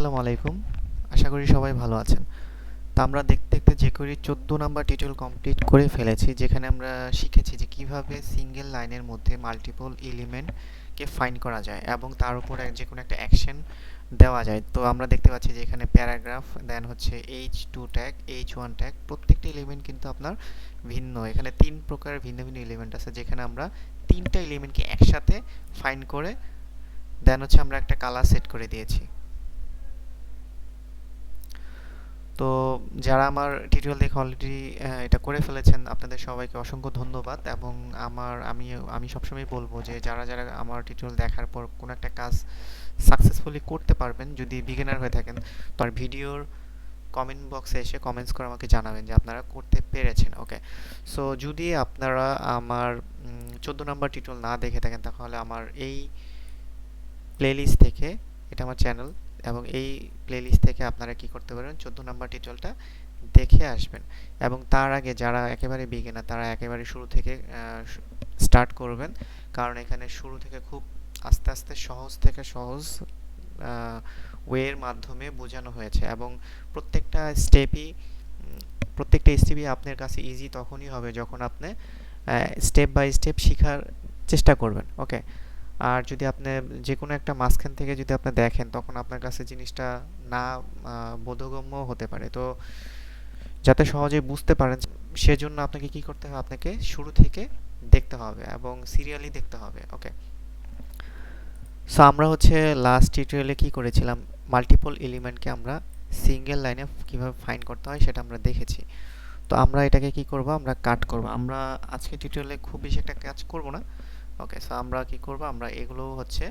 আসসালামু আলাইকুম। আশা করি সবাই ভালো আছেন। তো আমরা দেখতে দেখতে jQuery 14 নাম্বার টিউটোরিয়াল কমপ্লিট করে ফেলেছি, যেখানে আমরা শিখেছি যে কিভাবে সিঙ্গেল লাইনের মধ্যে মাল্টিপল এলিমেন্টকে ফাইন্ড করা যায় এবং তার উপর যে কোনো একটা অ্যাকশন দেওয়া যায়। তো আমরা দেখতে পাচ্ছি যে এখানে প্যারাগ্রাফ, দেন হচ্ছে h2 ট্যাগ, h1 ট্যাগ, প্রত্যেকটা এলিমেন্ট কিন্তু আপনার ভিন্ন। এখানে তিন প্রকার ভিন্ন ভিন্ন এলিমেন্ট আছে, যেখানে আমরা তিনটা এলিমেন্টকে একসাথে ফাইন্ড করে দেন হচ্ছে আমরা একটা কালার সেট করে দিয়েছি। তো যারা আমার টিউটোরিয়াল দেখে অলরেডি এটা করে ফেলেছেন, আপনাদের সবাইকে অসংখ্য ধন্যবাদ। এবং আমি সবসময় বলবো যে যারা যারা আমার টিউটোরিয়াল দেখার পর কোনো একটা কাজ সাকসেসফুলি করতে পারবেন, যদি বিগিনার হয়ে থাকেন, তো আর ভিডিওর কমেন্ট বক্সে এসে কমেন্টস করে আমাকে জানাবেন যে আপনারা করতে পেরেছেন। ওকে, সো যদি আপনারা আমার 14 নম্বর টিউটোরিয়াল না দেখে থাকেন, তাহলে আমার এই প্লেলিস্ট থেকে, এটা আমার চ্যানেল, এবং এই প্লেলিস্ট থেকে আপনারা কি করতে পারেন, 14 নাম্বার টিউটোরিয়ালটা দেখে আসবেন। এবং তার আগে যারা একেবারে বিগিনার, তারা একেবারে শুরু থেকে স্টার্ট করবেন, কারণ এখানে শুরু থেকে খুব আস্তে আস্তে সহজ থেকে সহজ ওয়ের মাধ্যমে বোঝানো হয়েছে। এবং প্রত্যেকটা স্টেপই আপনার কাছে ইজি তখনই হবে যখন আপনি স্টেপ বাই স্টেপ শেখার চেষ্টা করবেন। ওকে, আর যদি আপনি যে কোনো একটা মাঝখান থেকে যদি আপনি দেখেন, তখন আপনার কাছে জিনিসটা না বোধগম্য হতে পারে। তো যাতে সহজে বুঝতে পারেন, সেজন্য আপনাকে কি করতে হবে, আপনাকে শুরু থেকে দেখতে হবে এবং সিরিয়ালি দেখতে হবে। ওকে, সো আমরা হচ্ছে লাস্ট টিউটোরিয়ালে কি করেছিলাম, মাল্টিপল এলিমেন্টকে আমরা সিঙ্গেল লাইনে কিভাবে ফাইন্ড করতে হয় সেটা আমরা দেখেছি। তো আমরা এটাকে কি করব, আমরা কাট করব। আমরা আজকে টিউটোরিয়ালে খুব বেশি একটা কাজ করব না। ওকে, সো আমরা কি করব, আমরা এগুলো হচ্ছে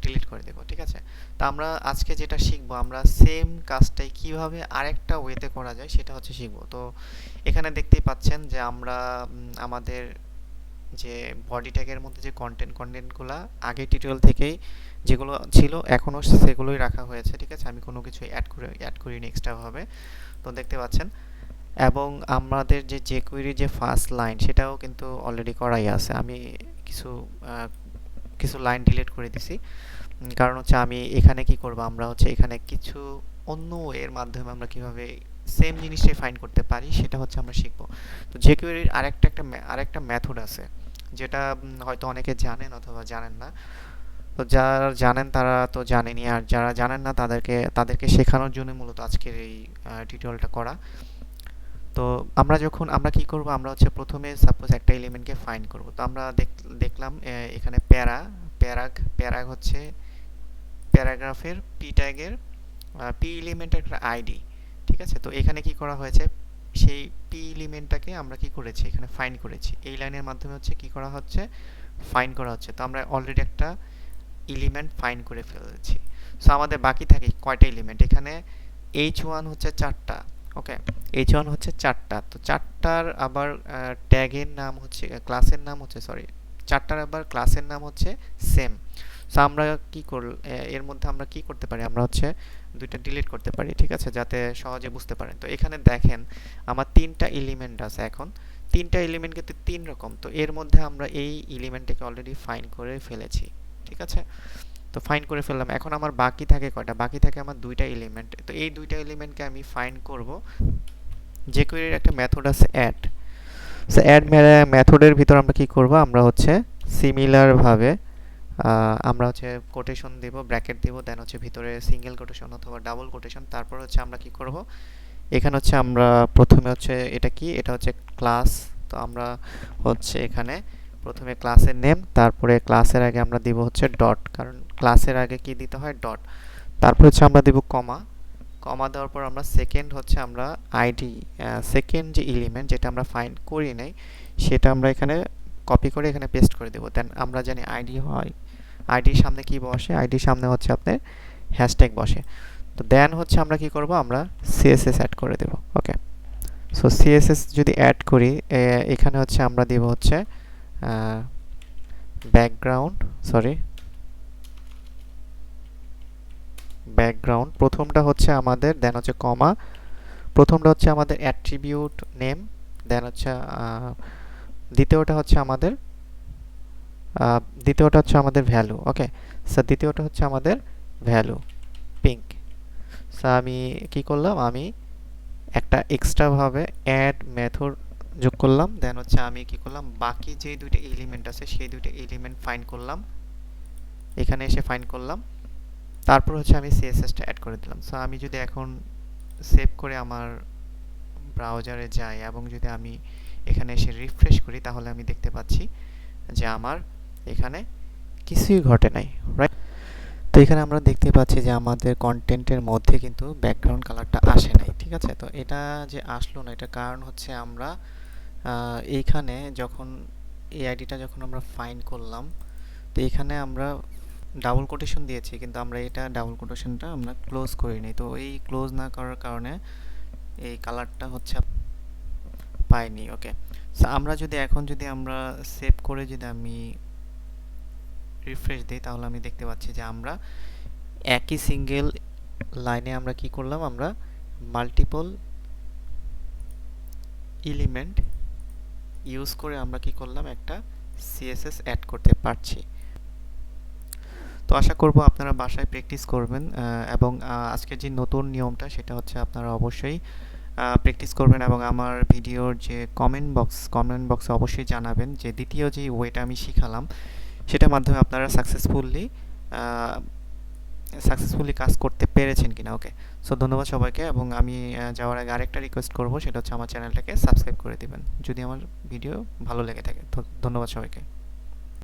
ডিলিট করে দেব। ঠিক আছে, তো আমরা আজকে যেটা শিখবো, আমরা সেম কাজটাই কিভাবে আরেকটা ওয়েতে করা যায় সেটা হচ্ছে শিখবো। তো এখানে দেখতেই পাচ্ছেন যে আমরা আমাদের যে বডি ট্যাগের মধ্যে যে কন্টেন্টগুলো আগে টিউটোরিয়াল থেকেই যেগুলো ছিল এখনও সেগুলোই রাখা হয়েছে। ঠিক আছে, আমি কোনো কিছু অ্যাড করিনি এক্সট্রাভাবে। তো দেখতে পাচ্ছেন, এবং আমাদের যে jQuery যে ফার্স্ট লাইন, সেটাও কিন্তু অলরেডি করাই আছে। আমি কিছু কিছু লাইন ডিলিট করে দিছি, কারণ হচ্ছে আমি এখানে কি করব, আমরা হচ্ছে এখানে কিছু অন্য এর মাধ্যমে আমরা কিভাবে সেম জিনিসটাই ফাইন্ড করতে পারি সেটা হচ্ছে আমরা শিখব। তো jQuery এর আরেকটা মেথড আছে, যেটা হয়তো অনেকে জানেন অথবা জানেন না। তো যারা জানেন তারা তো জানেনই, আর যারা জানেন না তাদেরকে শেখানোর জন্য মূলত আজকের এই টিউটোরিয়ালটা করা। তো আমরা কি করব, আমরা হচ্ছে প্রথমে সাপোজ একটা এলিমেন্টকে ফাইন্ড করব। তো আমরা দেখলাম এখানে প্যারাগ হচ্ছে প্যারাগ্রাফের পি ট্যাগের পি এলিমেন্টের একটা আইডি। ঠিক আছে, তো এখানে কি করা হয়েছে, সেই পি এলিমেন্টটাকে আমরা কি করেছি, এখানে ফাইন্ড করেছি। এই লাইনের মাধ্যমে হচ্ছে কি করা হচ্ছে, ফাইন্ড করা হচ্ছে। তো আমরা অলরেডি একটা এলিমেন্ট ফাইন্ড করে ফেলেছি। সো আমাদের বাকি থাকে কয়টা এলিমেন্ট, এখানে h1 হচ্ছে 4টা। ওকে, h1 হচ্ছে 4টা। তো 4টার আবার ট্যাগের নাম হচ্ছে, ক্লাসের নাম হচ্ছে, সরি, 4টার আবার ক্লাসের নাম হচ্ছে সেম। সো আমরা এর মধ্যে আমরা কি করতে পারি, আমরা হচ্ছে দুইটা ডিলিট করতে পারি। ঠিক আছে, যাতে সহজে বুঝতে পারেন। তো এখানে দেখেন আমার তিনটা এলিমেন্ট আছে। এখন তিনটা এলিমেন্ট কিন্তু তিন রকম। তো এর মধ্যে আমরা এই এলিমেন্টটাকে অলরেডি ফাইন্ড করে ফেলেছি। ঠিক আছে, তো ফাইন্ড করে ফেললাম। এখন আমার বাকি থাকে কয়টা, বাকি থাকে আমার দুইটা এলিমেন্ট। তো এই দুইটা এলিমেন্টকে আমি ফাইন্ড করব। jQuery এর একটা মেথড আছে অ্যাড। সো অ্যাড মেথডের ভিতর আমরা কি করব, আমরা হচ্ছে সিমিলার ভাবে আমরা হচ্ছে কোটেশন দেব, ব্র্যাকেট দেব, দেন হচ্ছে ভিতরে সিঙ্গেল কোটেশন অথবা ডাবল কোটেশন। তারপর হচ্ছে আমরা কি করব, এখানে হচ্ছে আমরা প্রথমে হচ্ছে এটা হচ্ছে ক্লাস। তো আমরা হচ্ছে এখানে প্রথমে ক্লাসের নেম, তারপরে ক্লাসের আগে আমরা দিব হচ্ছে ডট, কারণ ক্লাসের আগে কি দিতে হয়, ডট। তারপর হচ্ছে আমরা দিব কমা। কমা দেওয়ার পর আমরা সেকেন্ড হচ্ছে আমরা আইডি, সেকেন্ড যে এলিমেন্ট যেটা আমরা ফাইন্ড করি নাই, সেটা আমরা এখানে কপি করে এখানে পেস্ট করে দেব। দেন আমরা জানি আইডি হয়, আইডির সামনে কি বসে, আইডির সামনে হচ্ছে আপনার হ্যাশট্যাগ বসে। তো দেন হচ্ছে আমরা কি করব, আমরা সিএসএস অ্যাড করে দেব। ওকে, সো সিএসএস যদি অ্যাড করি, এখানে হচ্ছে আমরা দিব হচ্ছে ব্যাকগ্রাউন্ড প্রথমটা হচ্ছে আমাদের, দেন হচ্ছে কমা, প্রথমটা হচ্ছে আমাদের অ্যাট্রিবিউট নেম, দেন হচ্ছে দ্বিতীয়টা হচ্ছে আমাদের ভ্যালু। ওকে, সো দ্বিতীয়টা হচ্ছে আমাদের ভ্যালু পিঙ্ক। সো আমি কি করলাম, আমি একটা এক্সট্রা ভাবে অ্যাড মেথড যোগ করলাম। দেন হচ্ছে আমি কি করলাম, বাকি যে দুইটা এলিমেন্ট আছে সেই দুইটা এলিমেন্ট ফাইন্ড করলাম, এখানে এসে ফাইন্ড করলাম। তারপর হচ্ছে আমি সিএসএসটা অ্যাড করে দিলাম। সো আমি যদি এখন সেভ করে আমার ব্রাউজারে যাই এবং যদি আমি এখানে এসে রিফ্রেশ করি, তাহলে আমি দেখতে পাচ্ছি যে আমার এখানে কিছুই ঘটে নাই, রাইট? তো এখানে আমরা দেখতে পাচ্ছি যে আমাদের কন্টেন্টের মধ্যে কিন্তু ব্যাকগ্রাউন্ড কালারটা আসে নাই, ঠিক আছে? তো এটা যে আসলো না, এটার কারণ হচ্ছে আমরা এইখানে যখন এই আইডিটা যখন আমরা ফাইন্ড করলাম, তো এখানে আমরা ডাবল কোটেশন দিয়েছি, কিন্তু আমরা এটা ডাবল কোটেশনটা আমরা ক্লোজ করিনি। তো এই ক্লোজ না করার কারণে এই কালারটা হচ্ছে পাইনি। ওকে, সো আমরা যদি এখন যদি আমরা সেভ করে যদি আমি রিফ্রেশ দিই, তাহলে আমি দেখতে পাচ্ছি যে আমরা একই সিঙ্গেল লাইনে আমরা কি করলাম, আমরা মাল্টিপল এলিমেন্ট ইউজ করে আমরা কি করলাম, একটা সিএসএস অ্যাড করতে পারছি। তো আশা করব আপনারা বাসায় প্র্যাকটিস করবেন, এবং আজকের যে নতুন নিয়মটা সেটা হচ্ছে আপনারা অবশ্যই প্র্যাকটিস করবেন এবং আমার ভিডিওর যে কমেন্ট বক্সে অবশ্যই জানাবেন যে দ্বিতীয় যে ওয়েটা আমি শিখালাম সেটার মাধ্যমে আপনারা সাকসেসফুলি কাজ করতে পেরেছেন কিনা। ওকে, সো ধন্যবাদ সবাইকে, এবং আমি যাওয়ার আগে আরেকটা রিকোয়েস্ট করব, সেটা হচ্ছে আমার চ্যানেলটাকে সাবস্ক্রাইব করে দিবেন যদি আমার ভিডিও ভালো লেগে থাকে। ধন্যবাদ সবাইকে।